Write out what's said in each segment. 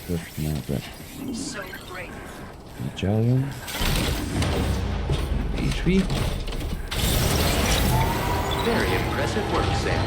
terug naar de So great. medallion. PHP. Very impressive work, Sam.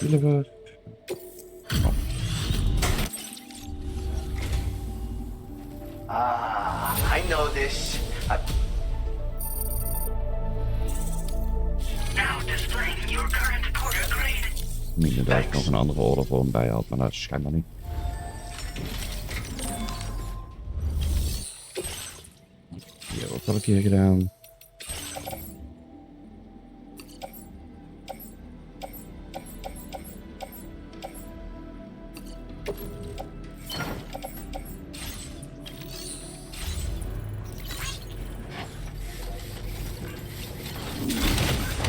Deliver. I know this. Now displaying your current quarter grade. Inderdaad, ik nog een andere orde voor hem bij had, maar dat is schijnbaar niet. Ja, wat had ik hier gedaan?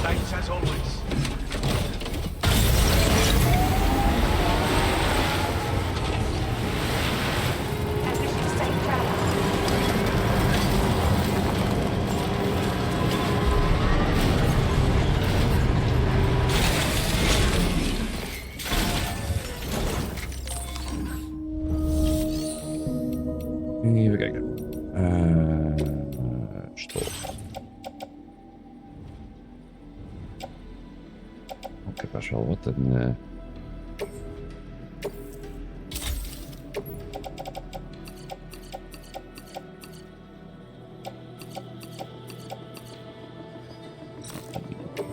Thanks as always. I wish you safe travel. Even kijken. Stop. Ik heb best wel wat een...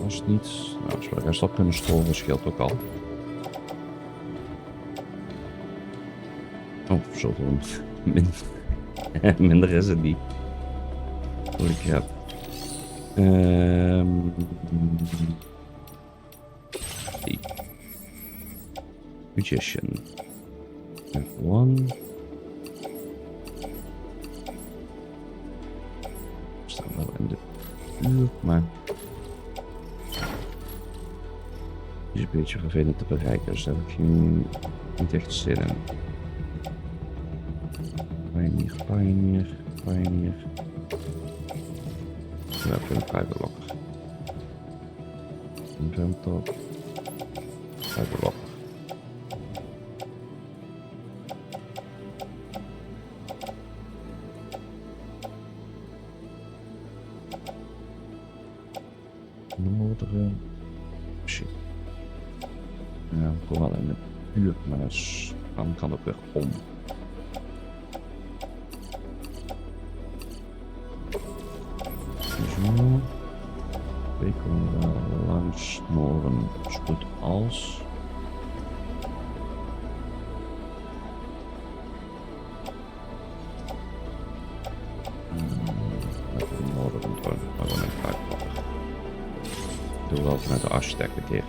was het niet. Nou, als we de rest op kunnen storen, scheelt ook al. Oh, zoveel minder is het niet. Wat ik heb. Magician. F1. We staan wel in de buurt, maar... is een beetje vervelend te bereiken, dus daar heb ik niet echt zin in. Pioneer. Dan heb je een private locker. Inventor. Private locker. Noorderen. Shit. Ja, ik wil wel in de vuurmuis. Dan kan het weer om. Zo. We kunnen wel langs snoren, zo goed als. Met de noorden rondom, maar dan een kruidvat. Ik doe wel vanuit de architect een keer.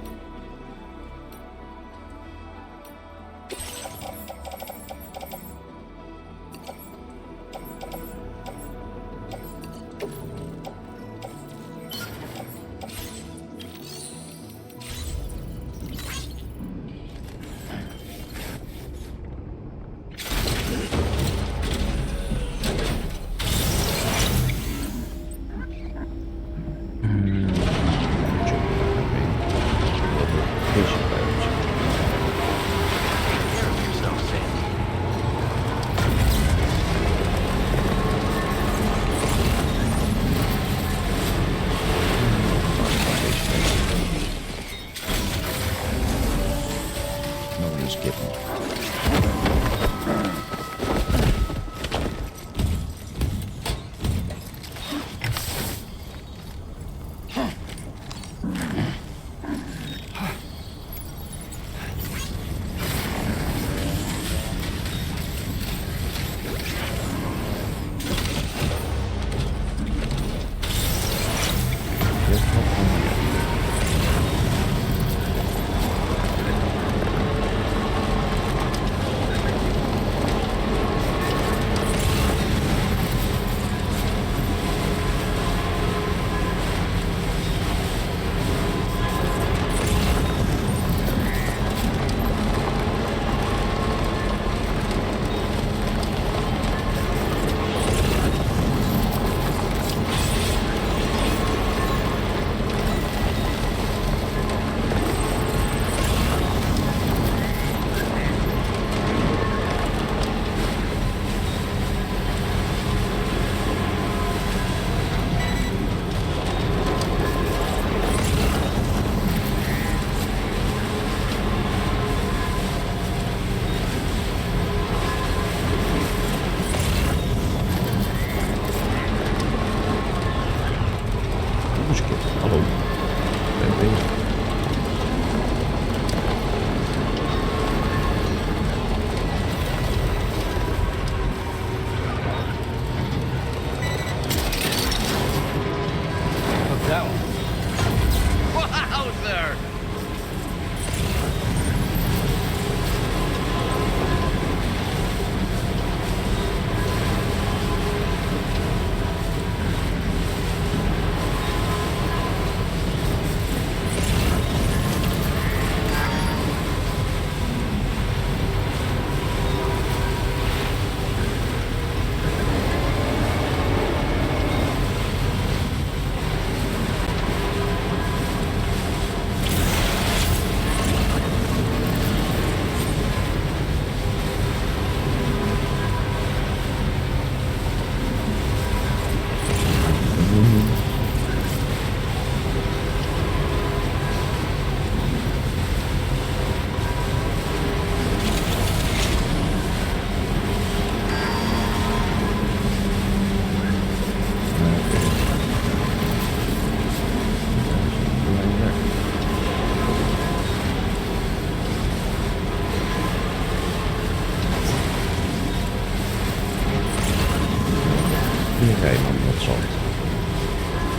rijman met zand.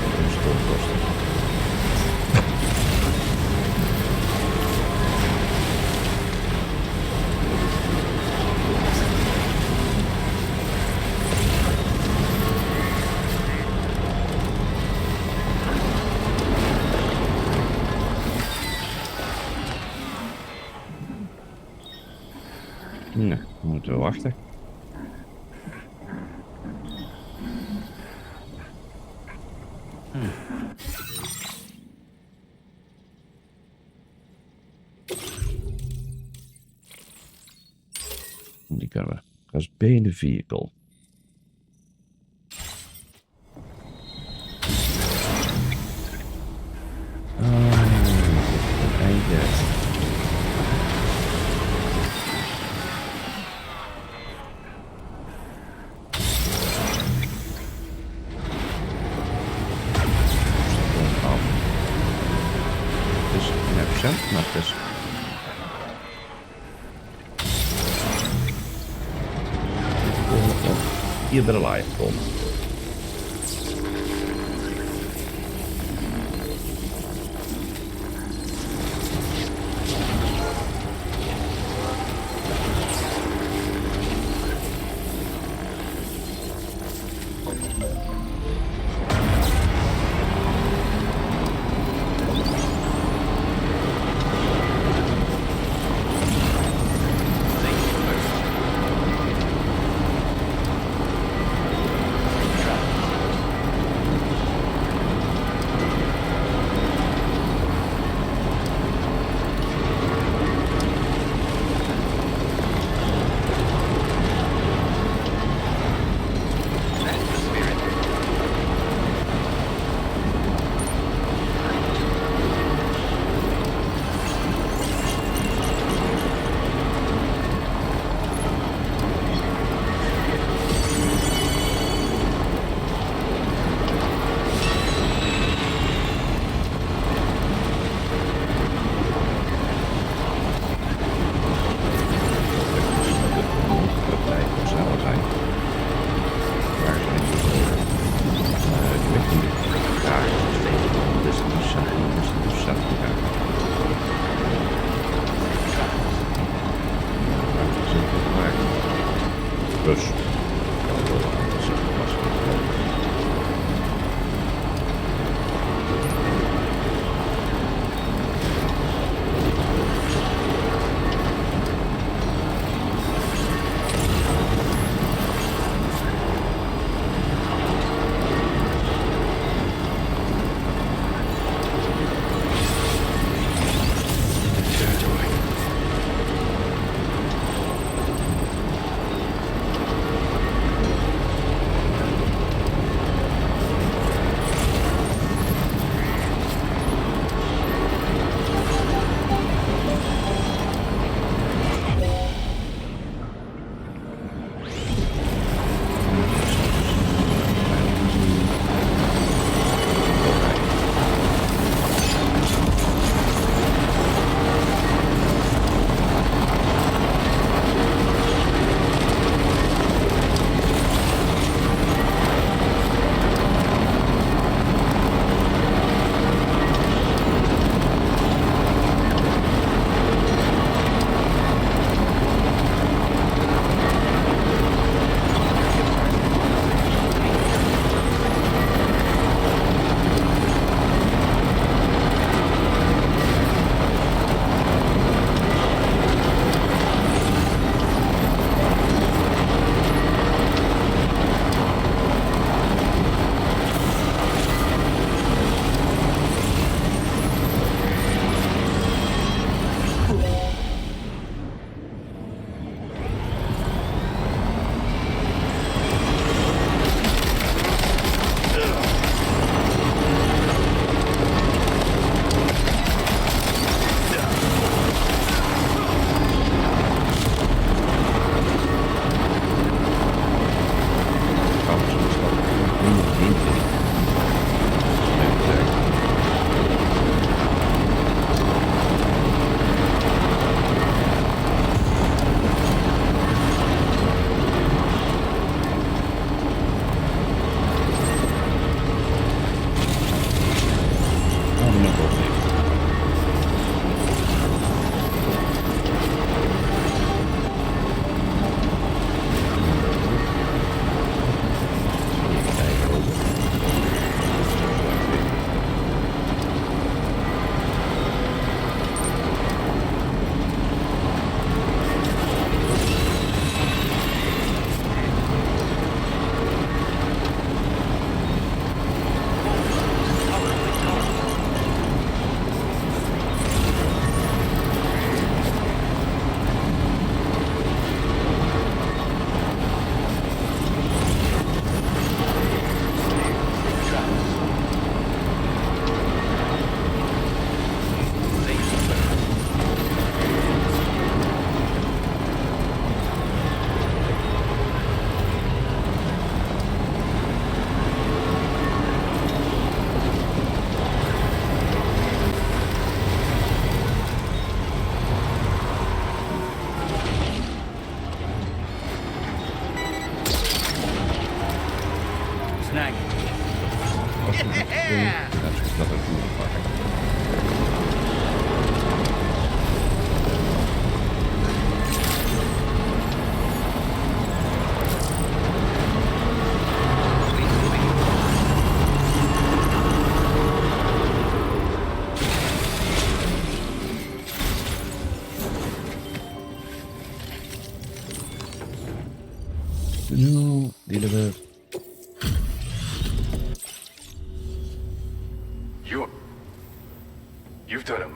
Dat is kosten. Nee, dan moeten we wachten. Die kunnen we. Dat is B in de vehicle. lepsze. Masz też. Iedere live komt.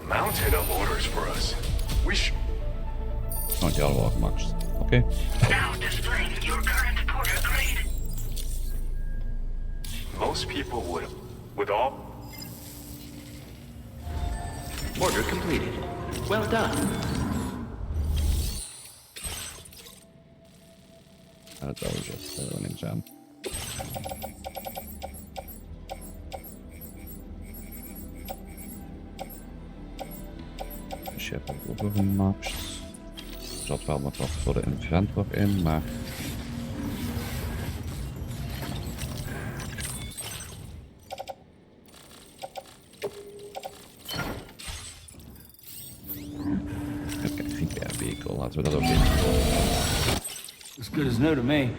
mountain of orders for us. We should... Want je allemaal gemaakt. Oké. Now displaying your current quarter grade. Most people would... With all... Order completed. Well done. Dat is wel niks aan. Dus je hebt het overgemaxt. Er zat wel wat voor de inventor in, maar... Oké, repair vehicle, laten we dat ook in. As good as new to me.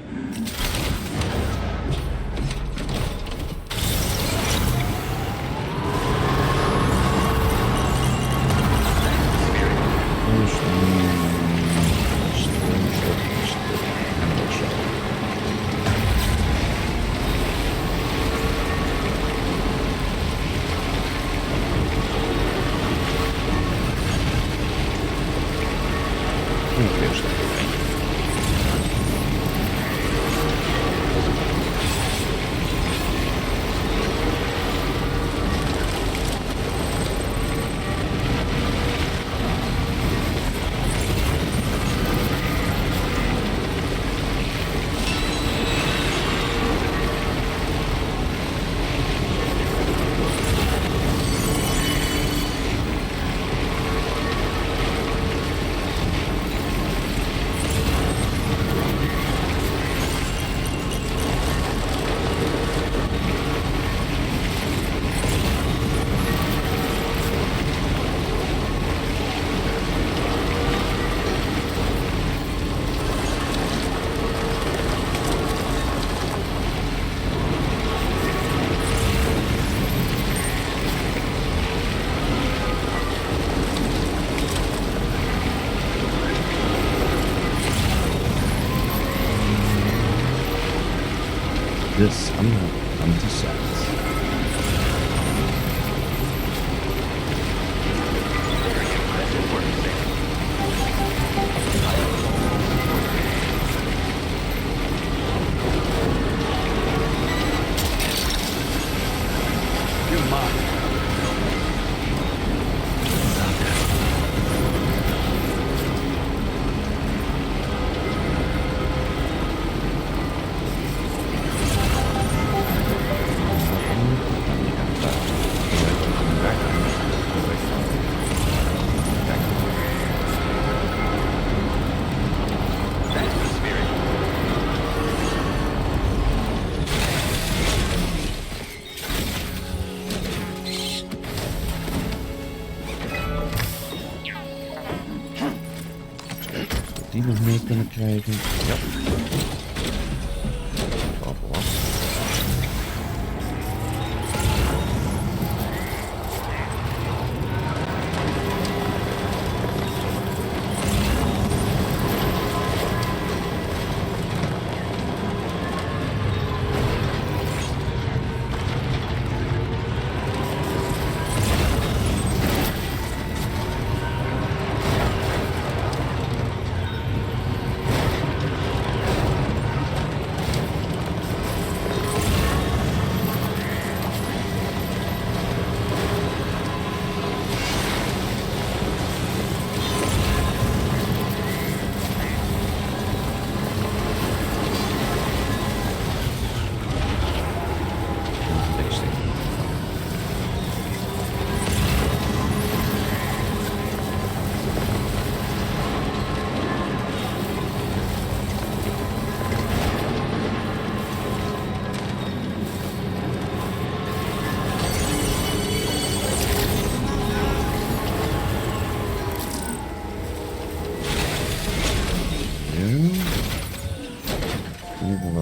This anti-set. Very impressive work, Sam. You're mine. That's the spirit. Die nog mee kunnen krijgen. Ja. Wel verwacht.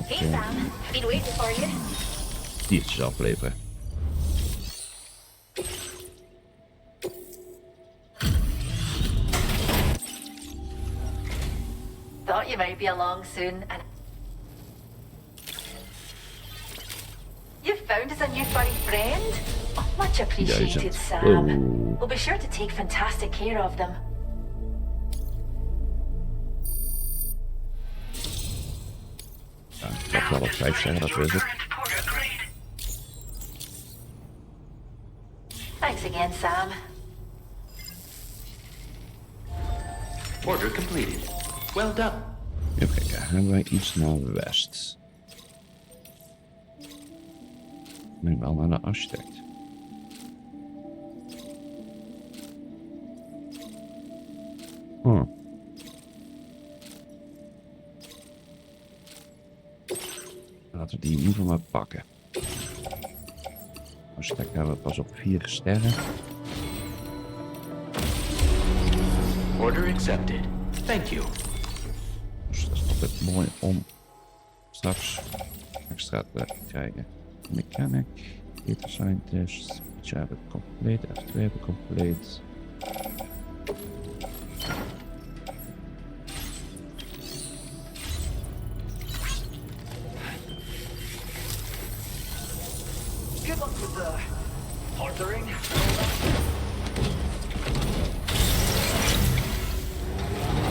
Hey Sam, been waiting for you. Diertjes afleveren. Thought you might be along soon, and you found us a new furry friend. Oh, much appreciated, Juist. Sam. Oh. We'll be sure to take fantastic care of them. Ja, ik had wel op 5 sterren, dat is het. Thanks again, Sam. Order completed. Well done. Even kijken, hebben wij iets naar west? Nee, wel naar de architect. Laten we die in ieder geval maar pakken. Architect hebben we pas op 4 sterren. Order accepted. Thank you. Dus dat is altijd mooi om straks extra te krijgen. Mechanic, data scientist, beetje hebben compleet, F2 hebben compleet. Good luck with the ordering.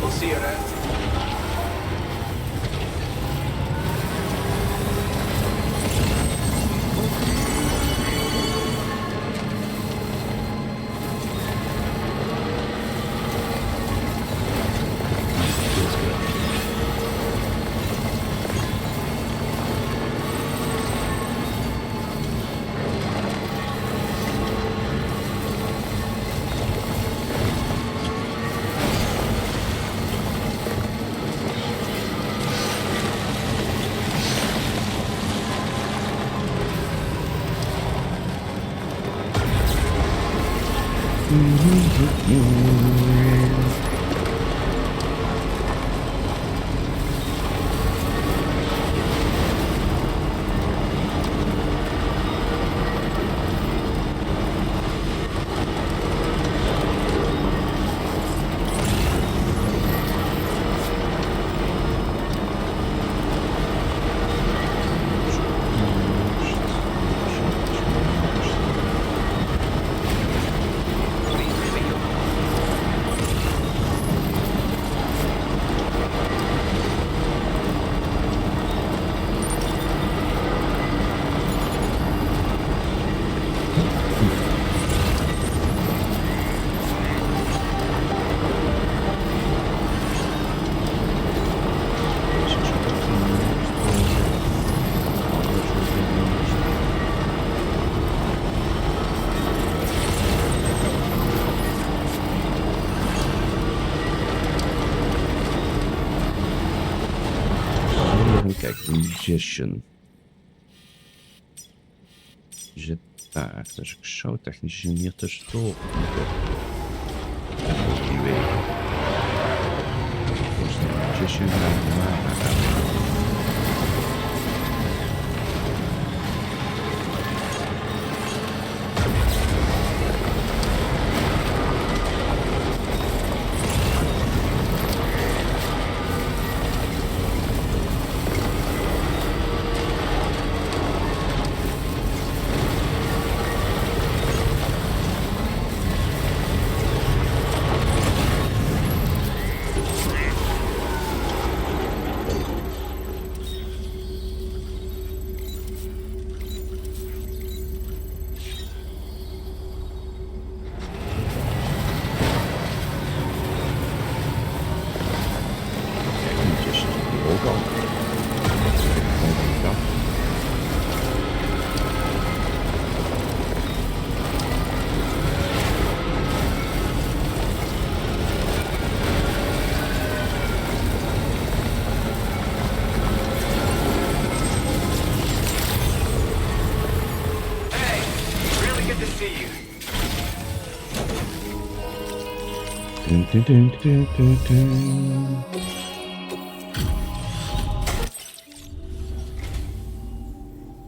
We'll see you around. Kijk, musician. Zit daar. Dus ik zou technisch gezien hier tussendoor moeten. En ook die weg. Dus de musician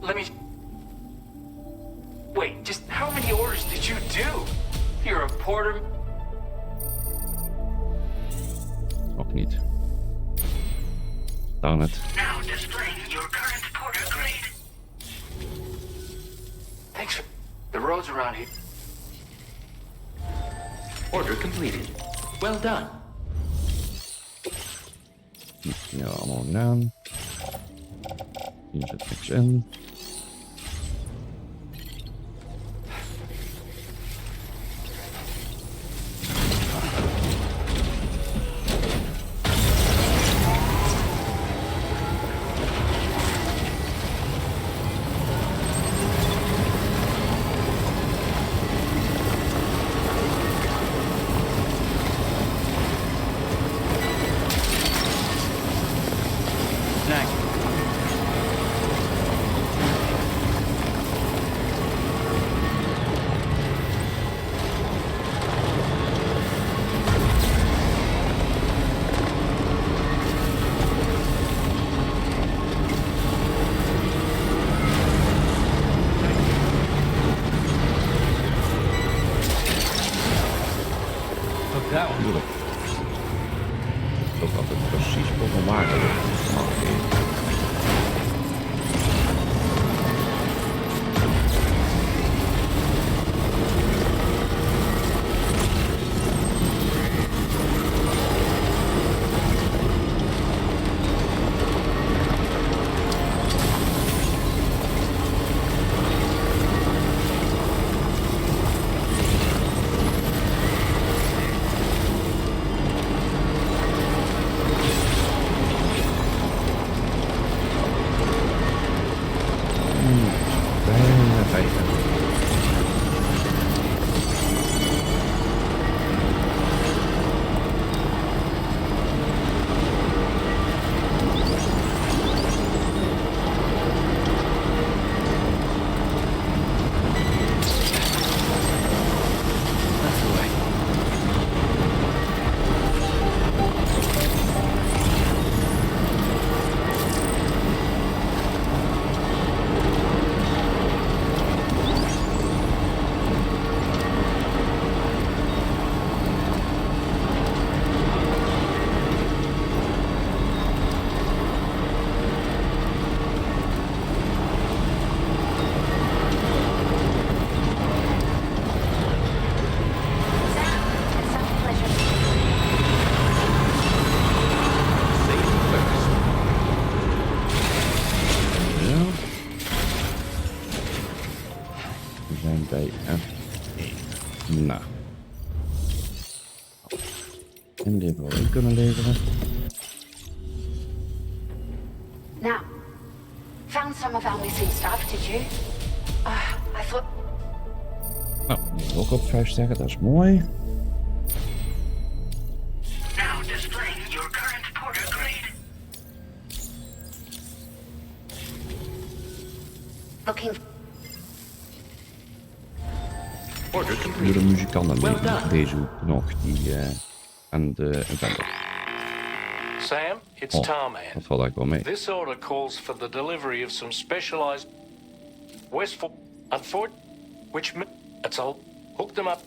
Let me... Wait, just how many orders did you do? You're a porter... Ook niet. Darn it. Now displaying your current porter grade. Thanks for... The roads around here... Order completed. Well done. Ja, allemaal gedaan. Hier zit niks in. Tuurlijk. Ook altijd precies hoeveel waarde er normaal geeft. Bij F1. Nou. En die hebben we in kunnen leveren. Now, found some of our missing stuff, did you? I thought... Nou, die is ook op 5 sterren, dat is mooi. Now displaying your current porter grade. Looking... Order Door de completed. muzikanten Well leven done. deze hoek nog, die en de inventor. Sam, it's Oh, Tarman. dat valt eigenlijk wel mee. This order calls for the delivery of some specialized Westford and Ford, that's all. Hook them up.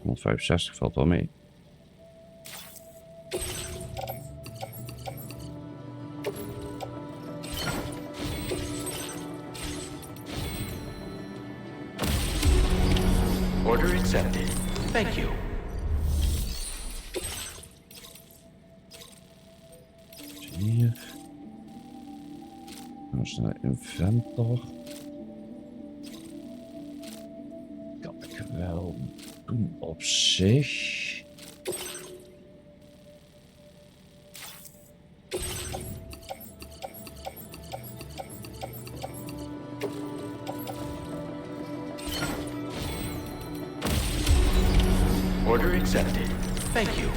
165 valt wel mee. Order accepted. Thank you. Hier. Dan is naar inventor. Kan ik wel doen op zich. Order accepted. Thank you.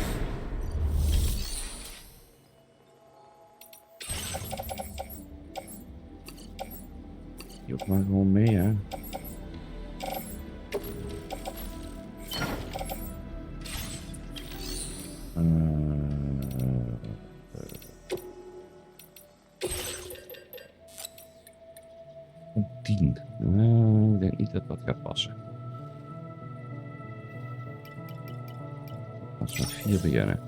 Die ook maar gewoon mee, hè. Een 10. Ik denk niet dat dat gaat passen. Als we met 4 beginnen.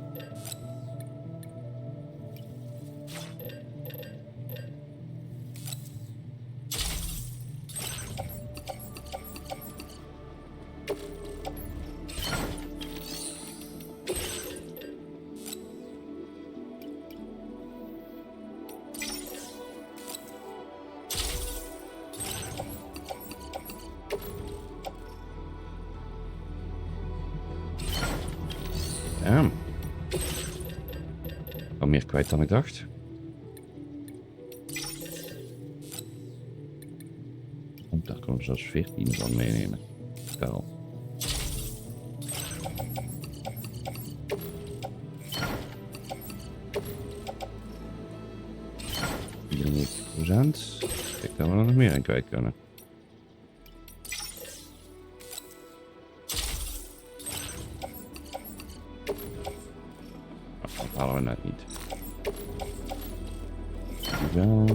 Damn. Al meer kwijt dan ik dacht. Daar kunnen we zelfs 14 van meenemen. Stel. %. Ik kan er nog meer in kwijt kunnen. Dat halen we net niet. Wel.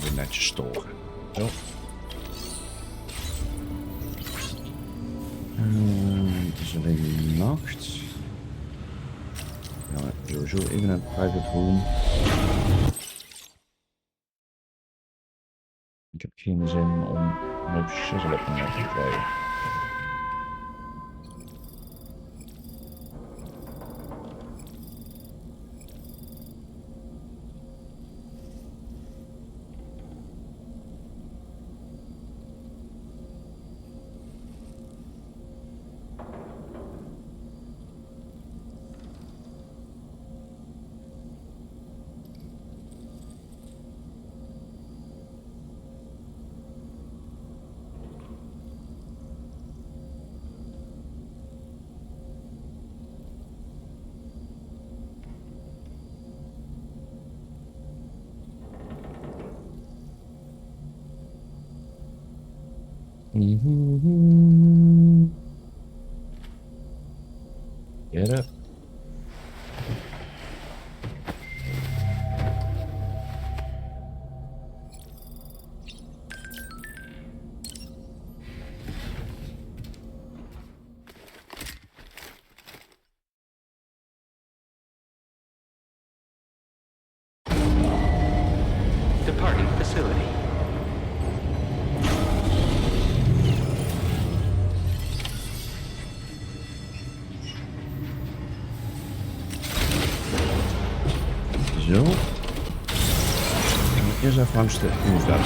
Weer netjes storen. Zo. Het is alleen nacht. Ja, sowieso even een private room. Ik heb geen zin om een shizzle op me te krijgen. Get up. Departing facility. Zo. Ik moet eerst even langs de inval.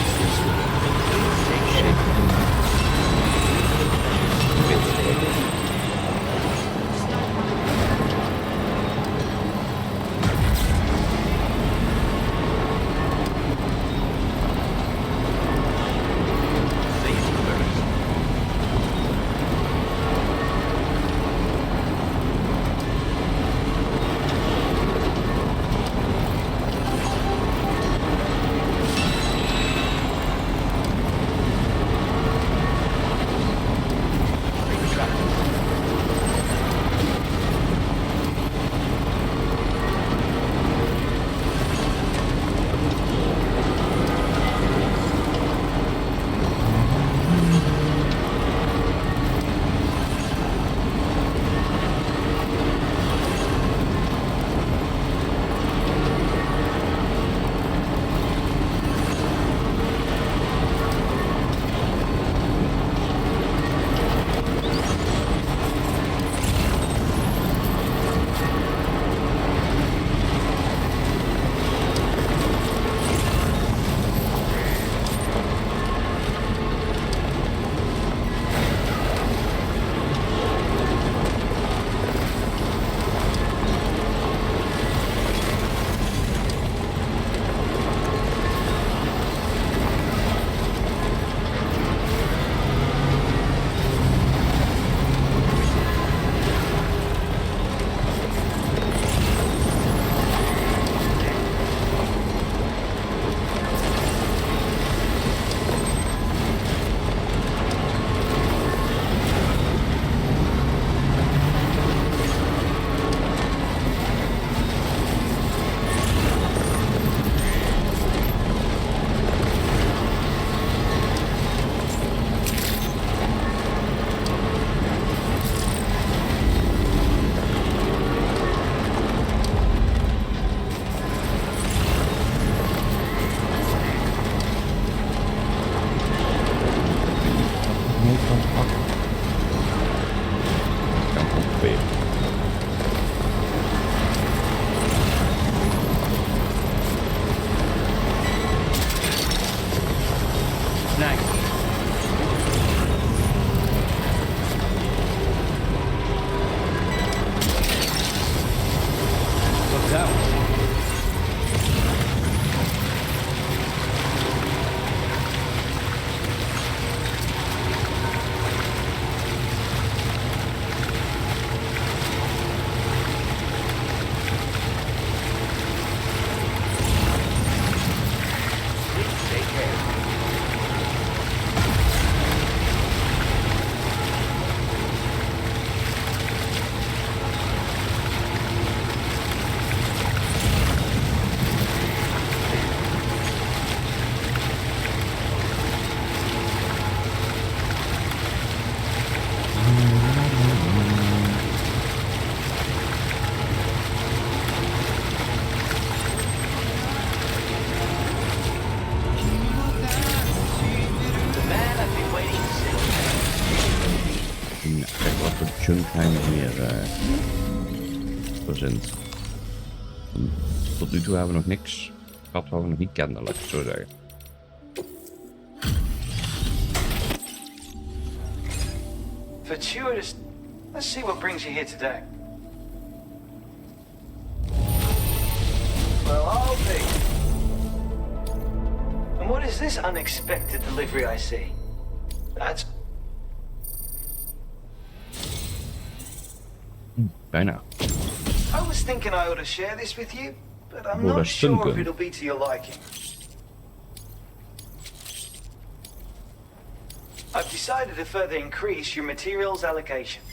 chunk zijn meer verzint. Tot nu toe hebben we nog niks gehad wat we nog niet kenden, laat ik het zo zeggen. Fortuitous. Let's see what brings you here today. Well, I'll be. And what is this unexpected delivery I see? That's Bijna. I was thinking I ought to share this with you, but I'm Well, not that's sure if simple. it'll be to your liking. I've decided to further increase your materials allocation.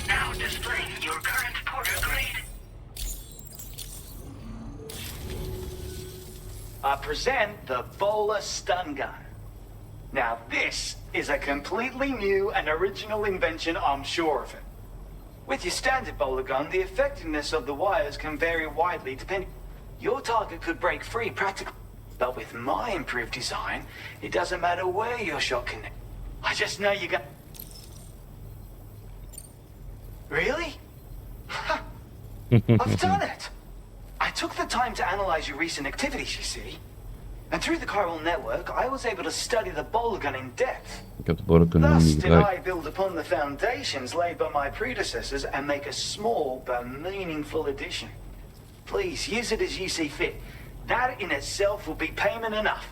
Now displaying your current porter grade. I present the Bowler Stun Gun. Now this is a completely new and original invention, I'm sure of it. With your standard bowler gun, the effectiveness of the wires can vary widely depending... Your target could break free practically. But with my improved design, it doesn't matter where your shot connects. I just know you got... Really? I've done it! I took the time to analyze your recent activities, you see. And through the chiral network, I was able to study the bowler gun in depth. Ik heb de borden nog Thus niet did gebruikt. I build upon the foundations laid by my predecessors and make a small but meaningful addition. Please, use it as you see fit. That in itself will be payment enough.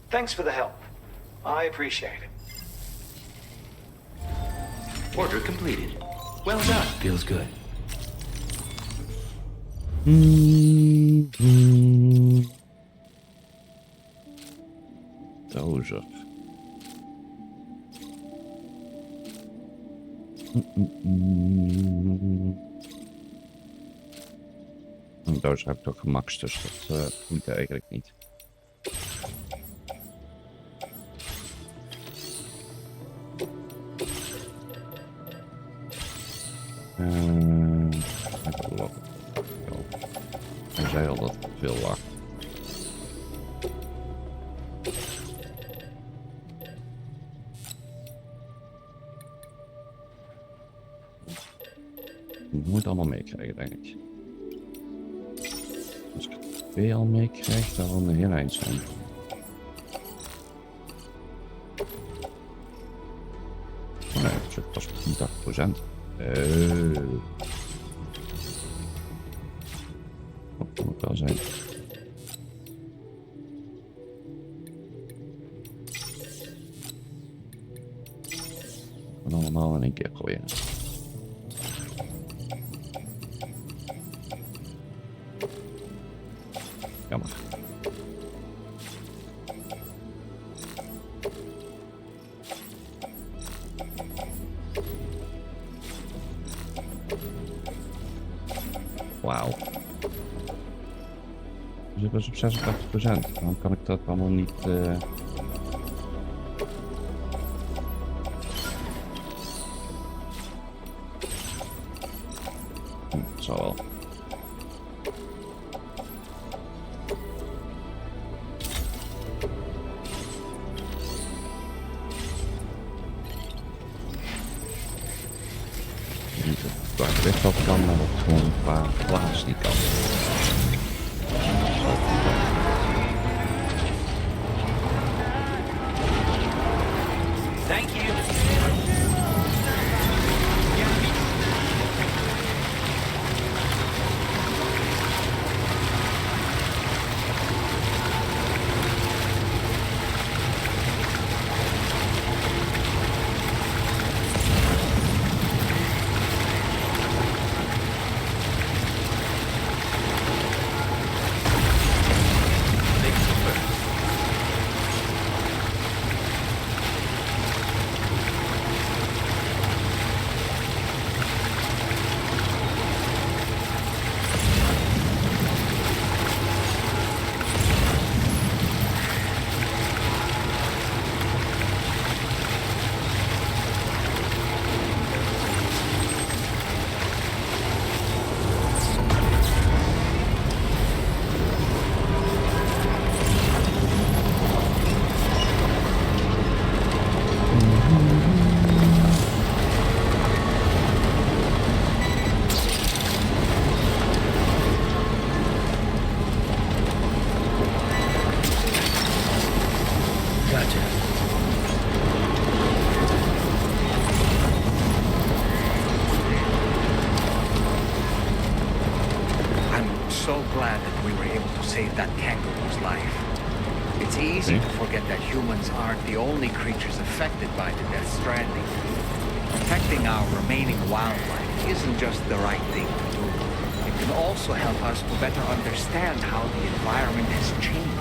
Thanks for the help. I appreciate it. Order completed. Well done. Feels good. Dozer. Dozer heb ik toch gemaxt, dus dat moet eigenlijk niet. Hij zei al dat het veel lag. Ik moet het allemaal meekrijgen, denk ik. Als ik het 2 al meekrijg, dan wil een heel eind zijn. Oh nee, dat is 80%. Dat moet wel zijn. En allemaal in één keer gooien. Jammer. Wauw. Dus ik was op 86%. Waarom kan ik dat allemaal niet... Het zal wel. Niet waar ik weg op kan, maar ook gewoon een paar plaatsen die kan. Thank you. saved that kangaroo's life. It's easy to forget that humans aren't the only creatures affected by the Death Stranding. Protecting our remaining wildlife isn't just the right thing to do. It can also help us to better understand how the environment has changed.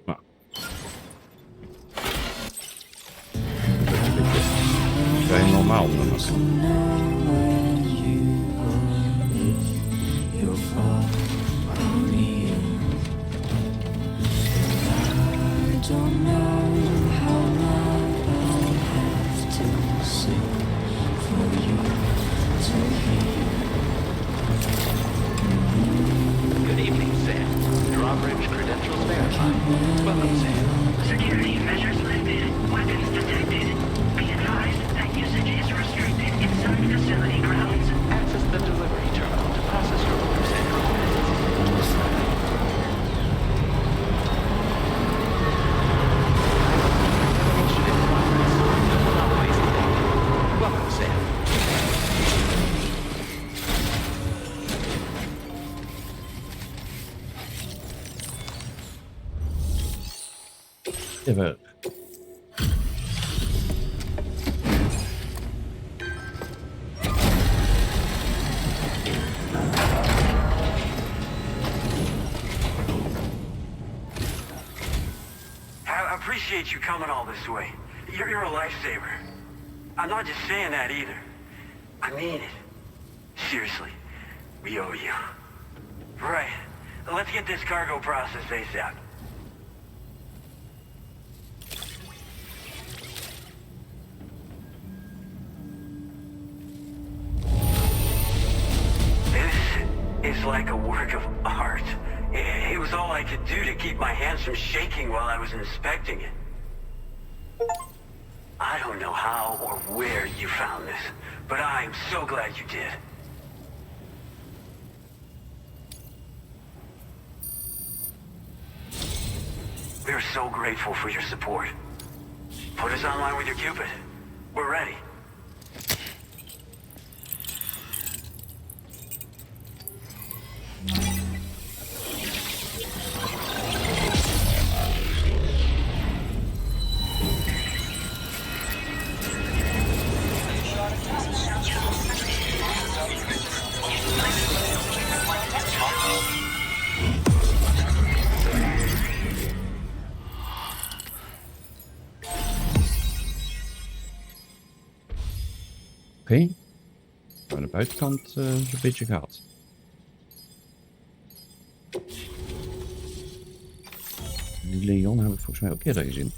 Nou. Vrij normaal nummer. Good evening, Sam. Drawbridge credentials verified. Welcome, Sam. Security measures lifted. Weapons detected. Be advised that usage is restricted inside facility grounds. Access the delivery terminal to process your orders and requests. Examination in progress. Will not waste a day. Welcome, Sam. Even. I appreciate you coming all this way. You're a lifesaver. I'm not just saying that either. I mean it. Seriously, we owe you. Right. Let's get this cargo processed ASAP. This is like a work of art. It was all I could do to keep my hands from shaking while I was inspecting it. I don't know how or where you found this, but I am so glad you did. We're so grateful for your support. Put us online with your Cupid. We're ready. Oké. Aan de buitenkant zo'n beetje gehad. Die Leon heb ik volgens mij ook eerder gezien.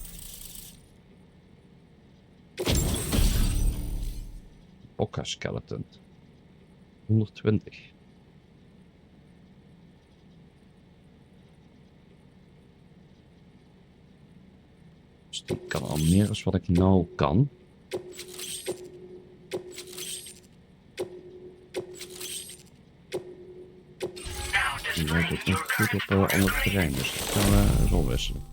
Okka skeleton. 120. Dus die kan al meer dan wat ik nou kan. Die lijkt ook nog goed op ander terrein, dus dat gaan we rolwisselen.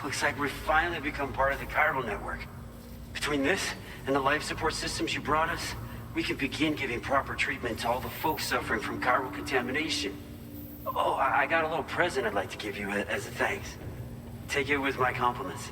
Looks like we've finally become part of the chiral network. Between this and the life support systems you brought us, we can begin giving proper treatment to all the folks suffering from chiral contamination. Oh, I got a little present I'd like to give you as a thanks. Take it with my compliments.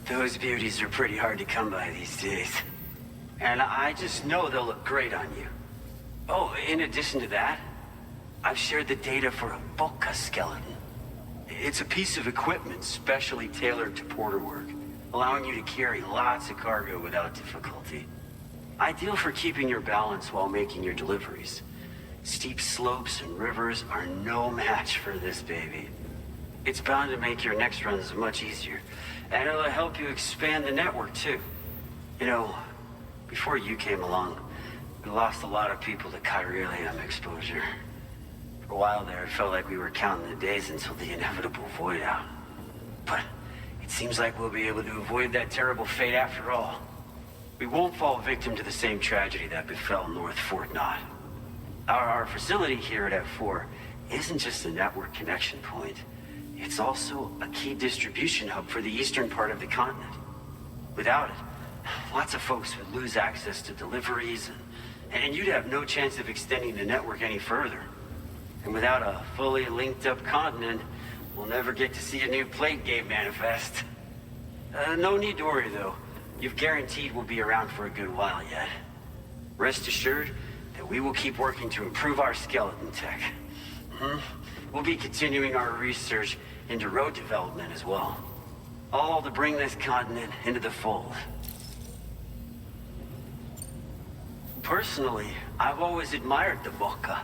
Those beauties are pretty hard to come by these days. And I just know they'll look great on you. Oh, in addition to that, I've shared the data for a Bulka skeleton. It's a piece of equipment specially tailored to porter work, allowing you to carry lots of cargo without difficulty. Ideal for keeping your balance while making your deliveries. Steep slopes and rivers are no match for this baby. It's bound to make your next runs much easier. And it'll help you expand the network, too. You know, before you came along, we lost a lot of people to chiralium exposure. For a while there, it felt like we were counting the days until the inevitable void out. But it seems like we'll be able to avoid that terrible fate after all. We won't fall victim to the same tragedy that befell North Fort Knott. Our facility here at F4 isn't just a network connection point. It's also a key distribution hub for the eastern part of the continent. Without it, lots of folks would lose access to deliveries, and you'd have no chance of extending the network any further. And without a fully linked up continent, we'll never get to see a new Plague game manifest. No need to worry, though. You've guaranteed we'll be around for a good while yet. Rest assured that we will keep working to improve our skeleton tech. We'll be continuing our research into road development as well. All to bring this continent into the fold. Personally, I've always admired the Boka.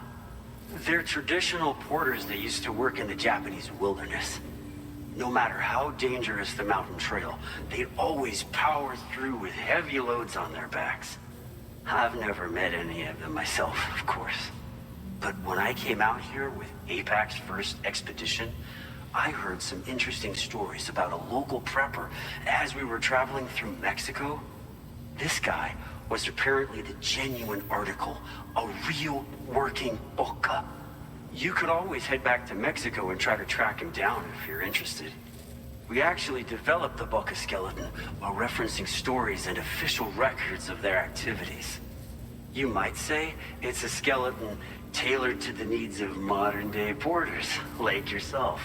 They're traditional porters that used to work in the Japanese wilderness. No matter how dangerous the mountain trail, they'd always power through with heavy loads on their backs. I've never met any of them myself, of course. But when I came out here with APAC's first expedition, I heard some interesting stories about a local prepper as we were traveling through Mexico. This guy was apparently the genuine article, a real working Boka. You could always head back to Mexico and try to track him down if you're interested. We actually developed the Boka skeleton while referencing stories and official records of their activities. You might say it's a skeleton tailored to the needs of modern-day porters, like yourself.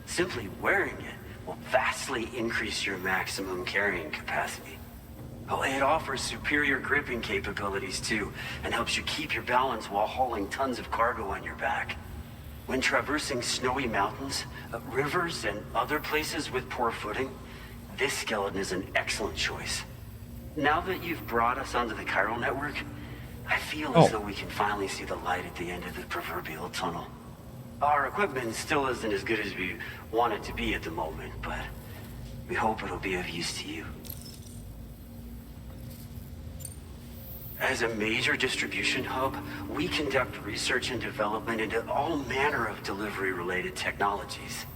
Simply wearing it will vastly increase your maximum carrying capacity. Oh, it offers superior gripping capabilities too, and helps you keep your balance while hauling tons of cargo on your back. When traversing snowy mountains, rivers, and other places with poor footing, this skeleton is an excellent choice. Now that you've brought us onto the chiral network, I feel as though we can finally see the light at the end of the proverbial tunnel. Our equipment still isn't as good as we want it to be at the moment, but we hope it'll be of use to you. As a major distribution hub, we conduct research and development into all manner of delivery-related technologies.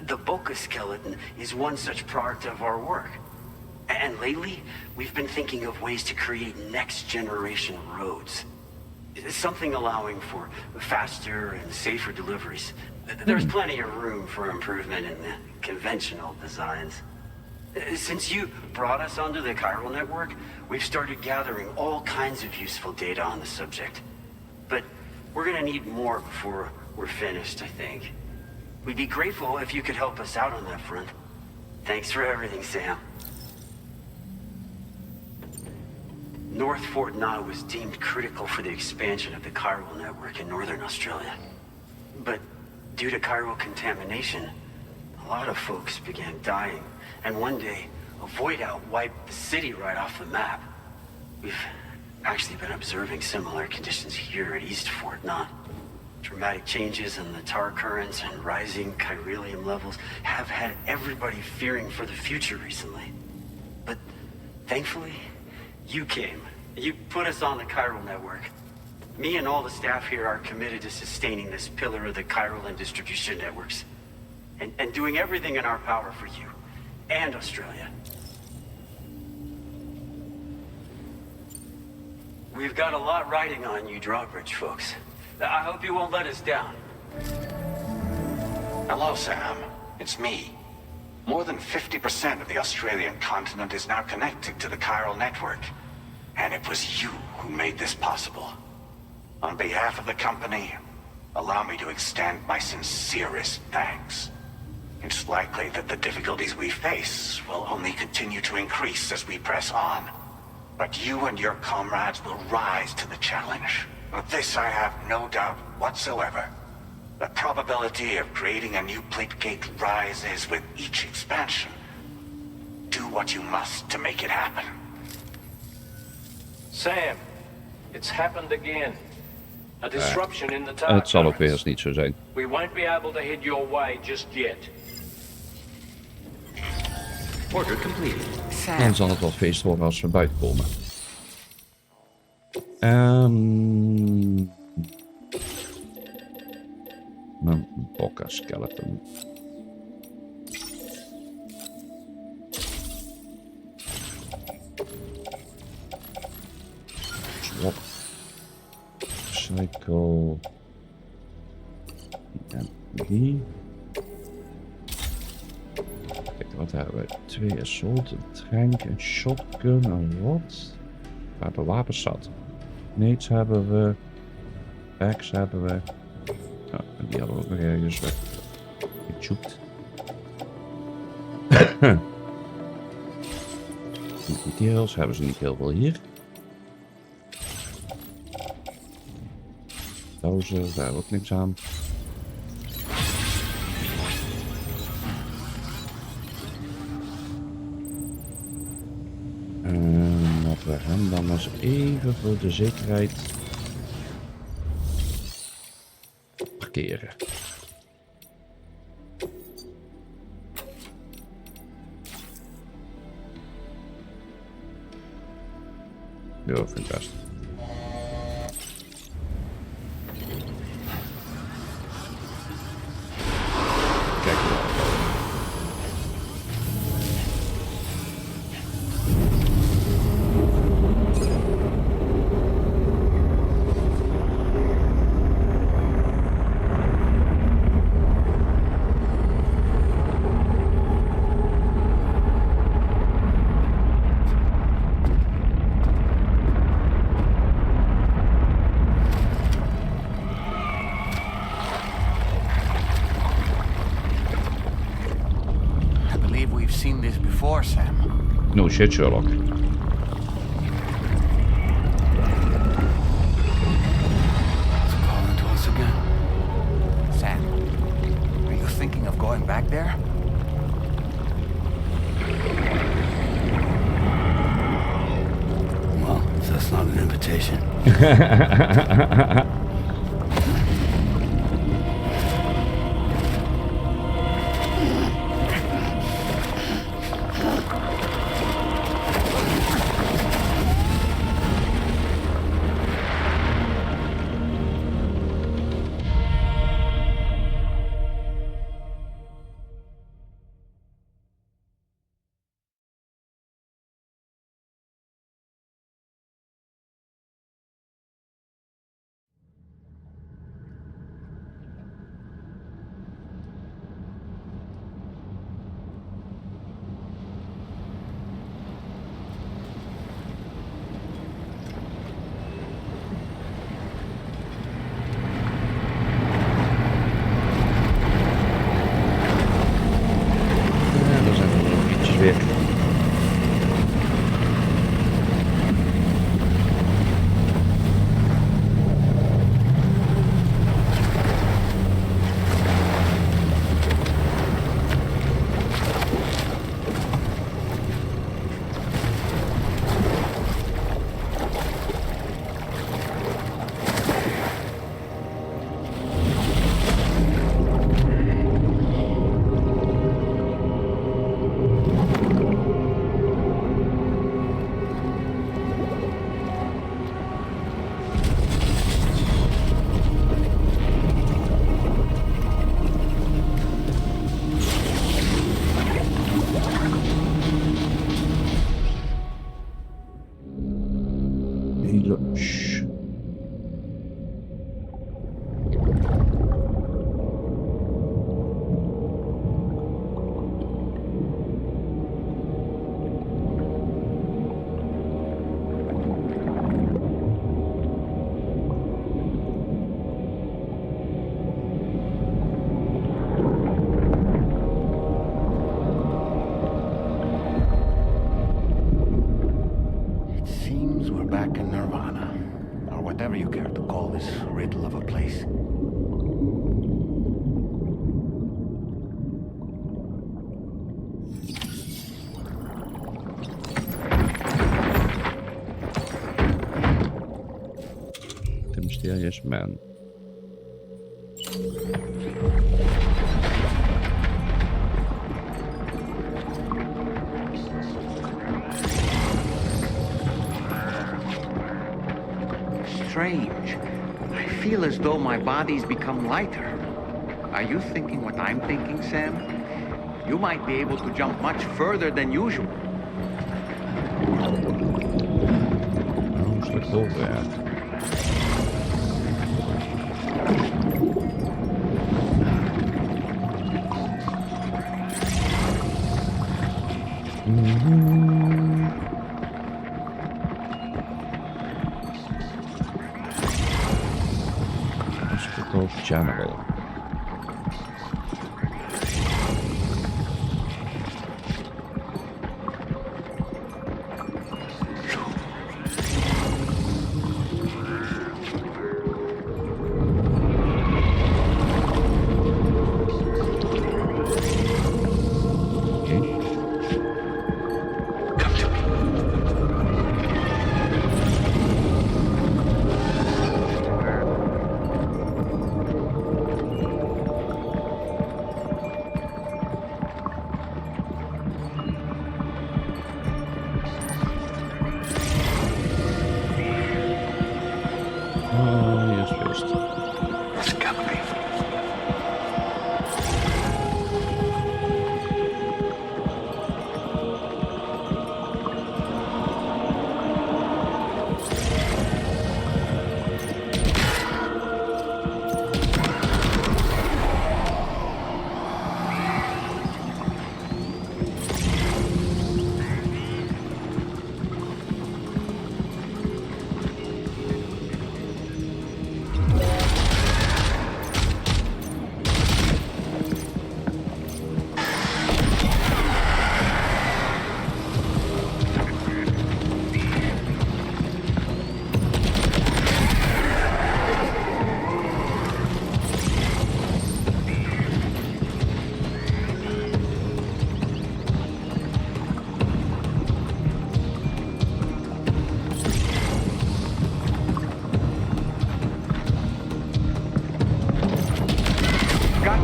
The Boka skeleton is one such product of our work. And lately, we've been thinking of ways to create next-generation roads. Something allowing for faster and safer deliveries. There's plenty of room for improvement in the conventional designs. Since you brought us onto the chiral network, we've started gathering all kinds of useful data on the subject. But we're gonna need more before we're finished, I think. We'd be grateful if you could help us out on that front. Thanks for everything, Sam. North Fort Knott was deemed critical for the expansion of the chiral network in northern Australia. But due to chiral contamination, a lot of folks began dying, and one day, a void out wiped the city right off the map. We've actually been observing similar conditions here at East Fort Knott. Dramatic changes in the tar currents and rising chiralium levels have had everybody fearing for the future recently. But thankfully, you came. You put us on the chiral network. Me and all the staff here are committed to sustaining this pillar of the chiral and distribution networks. And doing everything in our power for you and Australia. We've got a lot riding on you drawbridge folks. I hope you won't let us down. Hello, Sam. It's me. More than 50% of the Australian continent is now connected to the chiral network. And it was you who made this possible. On behalf of the company, allow me to extend my sincerest thanks. It's likely that the difficulties we face will only continue to increase as we press on. But you and your comrades will rise to the challenge. Of this I have no doubt whatsoever. The probability of creating a new plate gate rises with each expansion. Do what you must to make it happen. Sam, it's happened again. A disruption in the tar Het zal ook weer currents. eens niet zo zijn. We won't be able to head your way just yet. Order completed. Dan zal het wel feest worden als we buiten komen. Een bokka skeleton. Swap. Cycle. En die. Kijk, wat hebben we? 2 assault, een trank, een shotgun, een rod. We hebben wapens zat. Nades hebben we. Packs hebben we. Ja, en die hadden we ook nog ergens weggechoept. Materials hebben ze niet heel veel hier. Dozen, daar hebben we ook niks aan. Laten we hem dan eens even voor de zekerheid parkeren. Ja, vind ik best. Kijk maar. Before, Sam. No shit, Sherlock. It's calling to us again. Sam, are you thinking of going back there? Well, that's not an invitation. grote mysterieuze man. Strange. I feel as though my body's become lighter. Are you thinking what I'm thinking, Sam? You might be able to jump much further than usual. Een stuk boven, ja. Een stuk over General.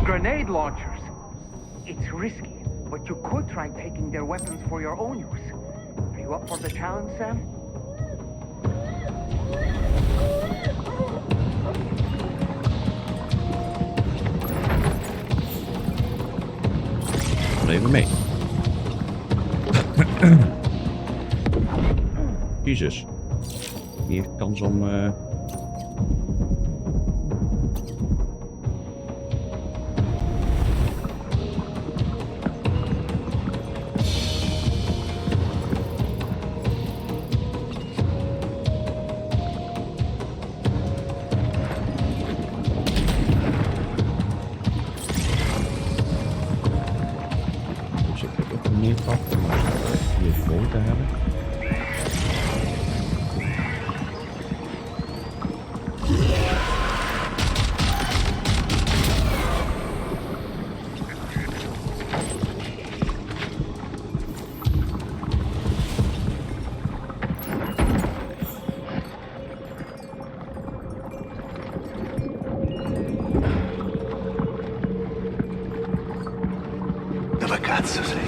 Grenade launchers. It's risky, but you could try taking their weapons for your own use. Are you up for the challenge, Sam? Even mee. Jezus. Die heeft kans om... Dove cazzo sei?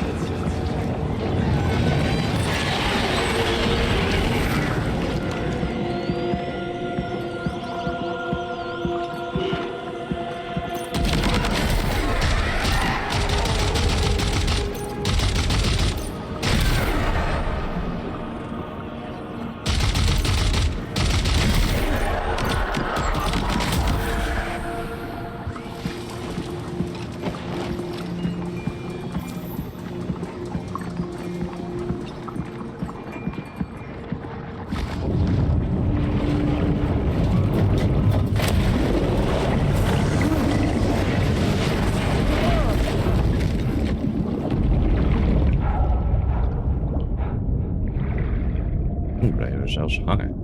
Blijven we zelfs hangen.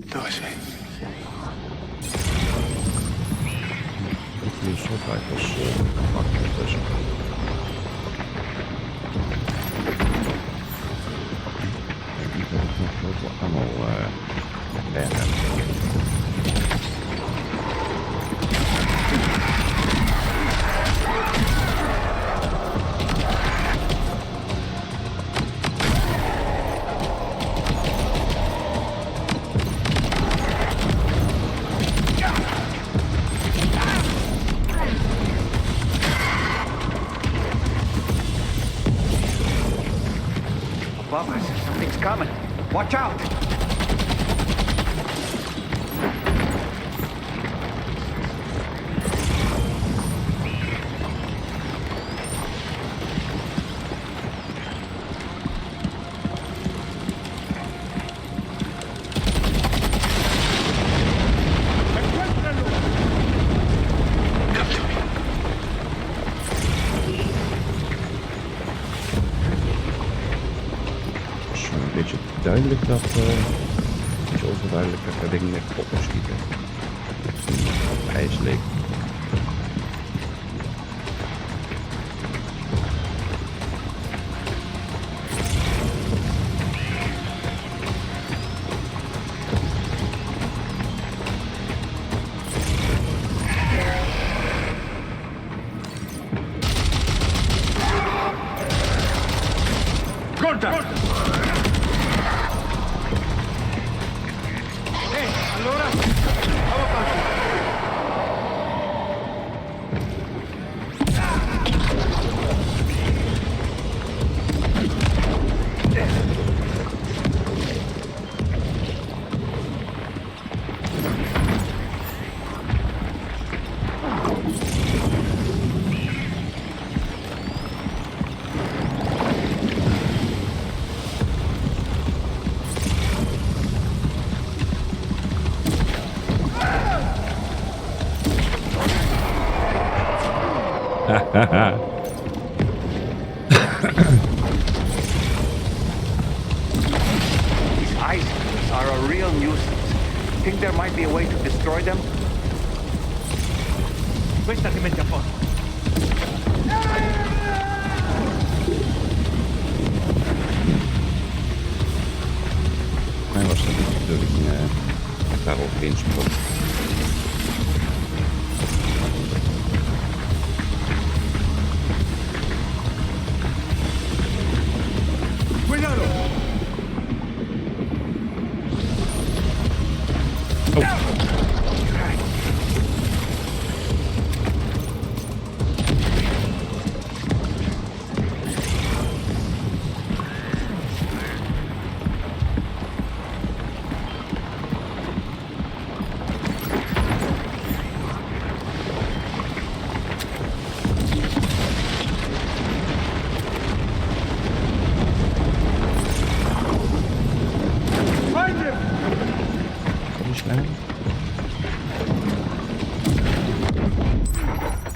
12. Ik wil zo vaak als makkelijk tussen. Ik heb nog wel allemaal weg hebben. Above us, something's coming. Watch out! Duidelijk dat iets overduidelijk dat ding net op moet schieten. Hij is leeg. These isotopes are a real nuisance. Think there might be a way to destroy them? Questa ti mette a posto. Mij was dat niet de bedoeling daarop insprongen.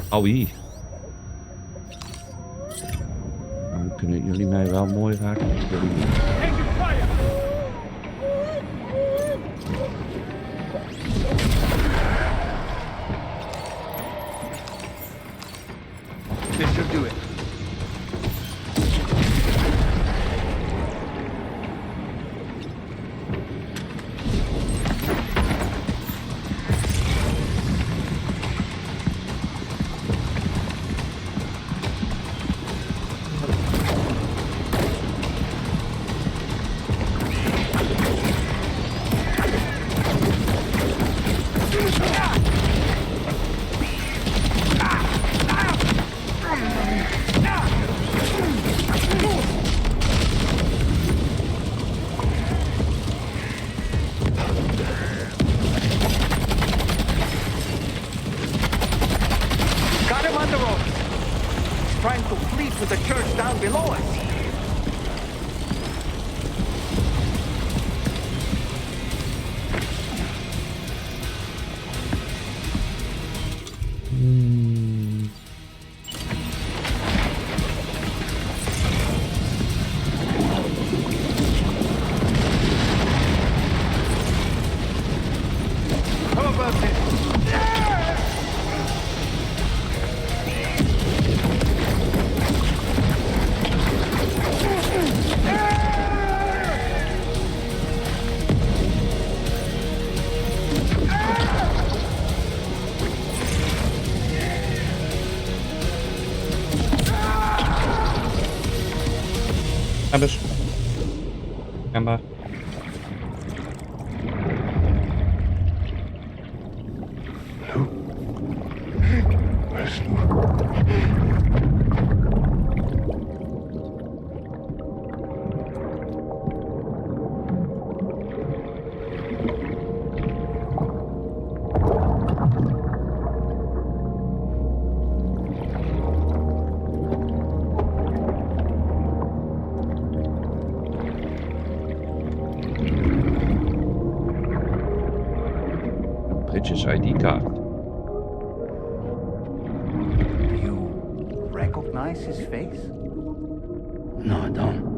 Auwie. Dan kunnen jullie mij wel mooi raken. This should do it. Hebbers. Kenbaar. Bridges ID card. You recognize his face? No, I don't.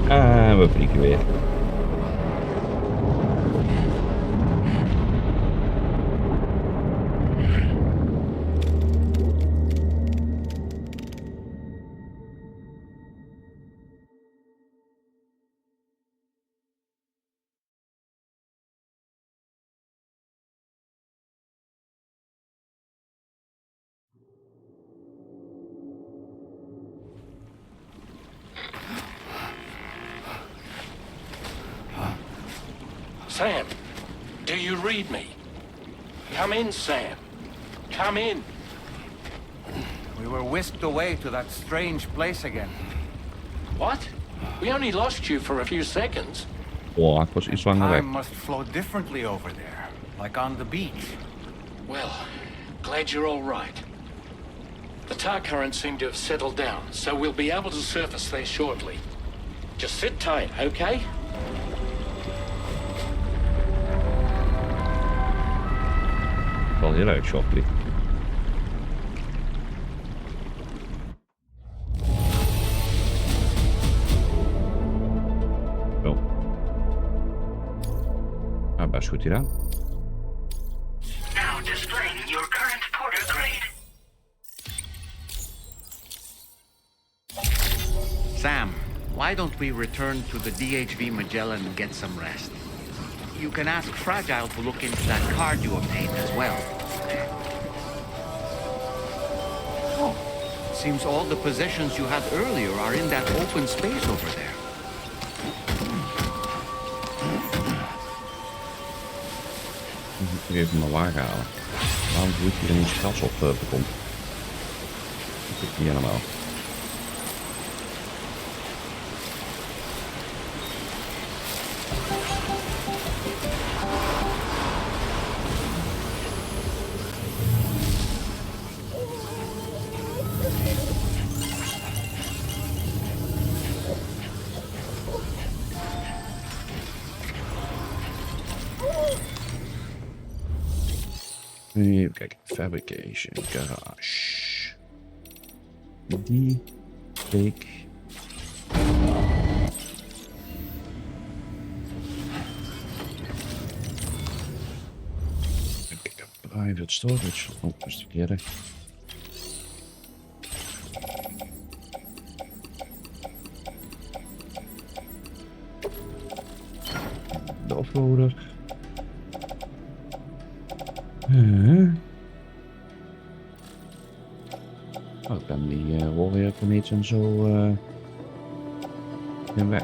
En we vliegen weer. Sam, do you read me? Come in, Sam. Come in. We were whisked away to that strange place again. What? We only lost you for a few seconds. Oh, ik was iets langer weg. Time must flow differently over there, like on the beach. Well, glad you're all right. The tar currents seem to have settled down, so we'll be able to surface there shortly. Just sit tight, okay? Wel heel erg shortly. Zo. Nou, best goed gedaan. Now displaying your current porter grade. Sam, why don't we return to the DHV Magellan and get some rest? You can ask Fragile to look into that card you obtained as well. Oh, seems all the possessions you had earlier are in that open space over there. Ik even mijn wagen halen. Waarom voelt je er niet gras op bekomt? Dat is niet helemaal. Even kijken. Fabrication, garage. Die week. Even kijken. Private storage. Oh, dat is de verkeerde. De offloader. Oh, ik ben die warrior niet en zo weer weg.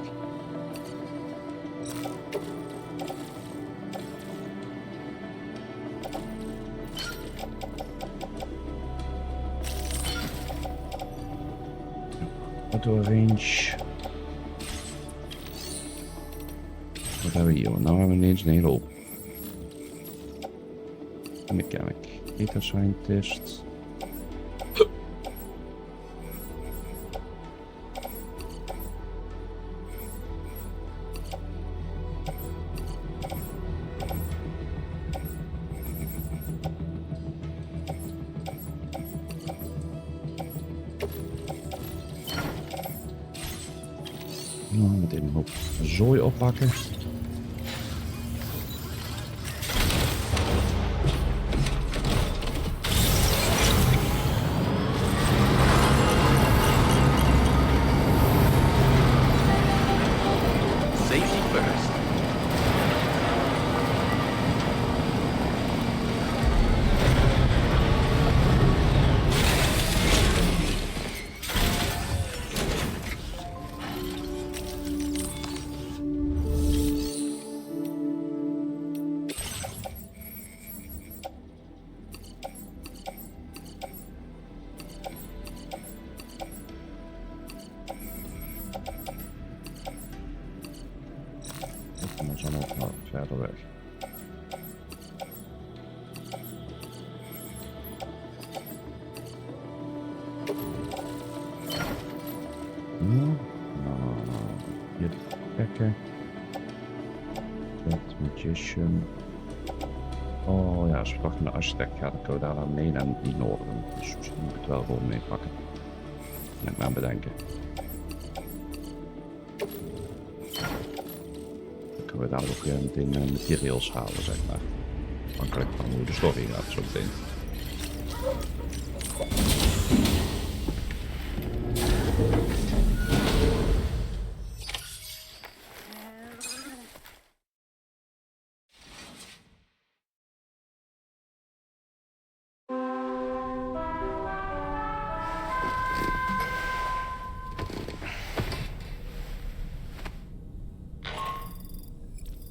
Auto range. Wat hebben we hier? Nou hebben we ineens een hele hoop. Mechanic, data scientist. Nou, meteen een hoop zooi oppakken. Magician. Oh ja, als we toch naar de architect gaan, dan kunnen we daar dan mee naar die noorden. Dus misschien moet ik het wel gewoon meepakken. Met mijn bedenken. Dan kunnen we daar ook weer meteen materials halen, zeg maar. Afhankelijk van hoe de story gaat, zo meteen.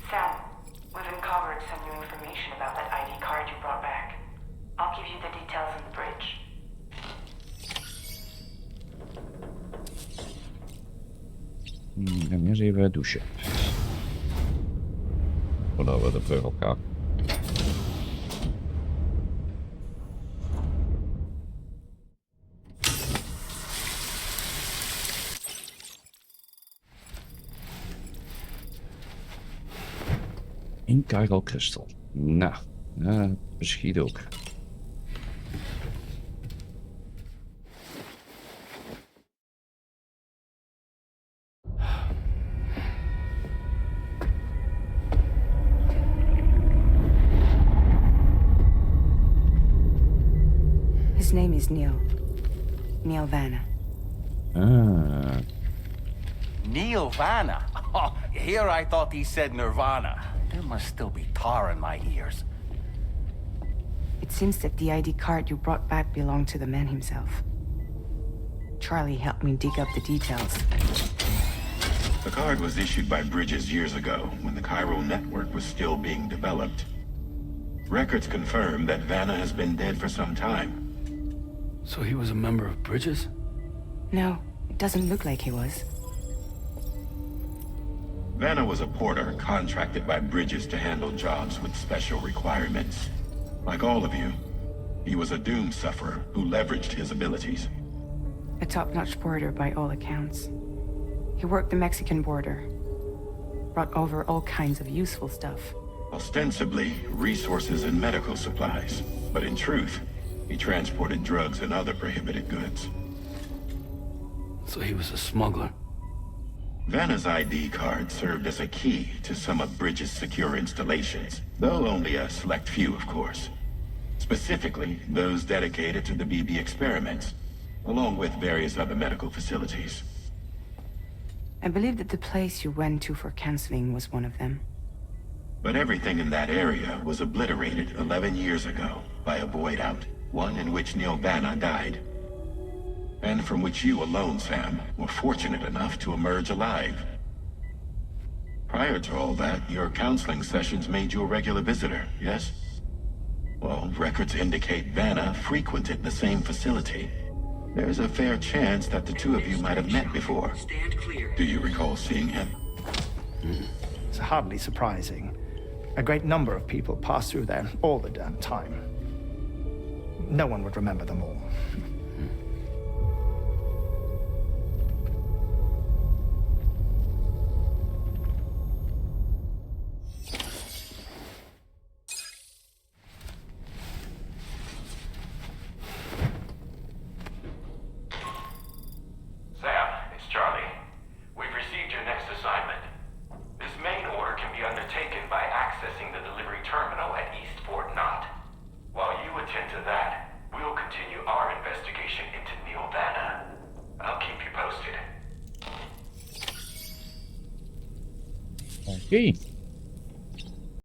Sam, we've uncovered some new information about that ID card you brought back. I'll give you the details on the bridge. En eerst even douchen. Voordat we de brug op gaan. In Chiral Crystal. Nou, beschiet ook. His name is Neil. Neil Vanna. Ah. Neil Vanna? Oh, here I thought he said Nirvana. There must still be tar in my ears. It seems that the ID card you brought back belonged to the man himself. Charlie helped me dig up the details. The card was issued by Bridges years ago, when the chiral network was still being developed. Records confirm that Vanna has been dead for some time. So he was a member of Bridges? No, it doesn't look like he was. Vanna was a porter contracted by Bridges to handle jobs with special requirements. Like all of you, he was a doom sufferer who leveraged his abilities. A top-notch porter by all accounts. He worked the Mexican border. Brought over all kinds of useful stuff. Ostensibly, resources and medical supplies. But in truth, he transported drugs and other prohibited goods. So he was a smuggler. Vanna's ID card served as a key to some of Bridges' secure installations, though only a select few, of course. Specifically, those dedicated to the BB experiments, along with various other medical facilities. I believe that the place you went to for counseling was one of them. But everything in that area was obliterated 11 years ago by a void out, one in which Neil Vanna died. And from which you alone, Sam, were fortunate enough to emerge alive. Prior to all that, your counseling sessions made you a regular visitor, yes? Well, records indicate Vanna frequented the same facility. There's a fair chance that the two of you might have met before. Do you recall seeing him? It's hardly surprising. A great number of people pass through there all the damn time. No one would remember them all. Okay.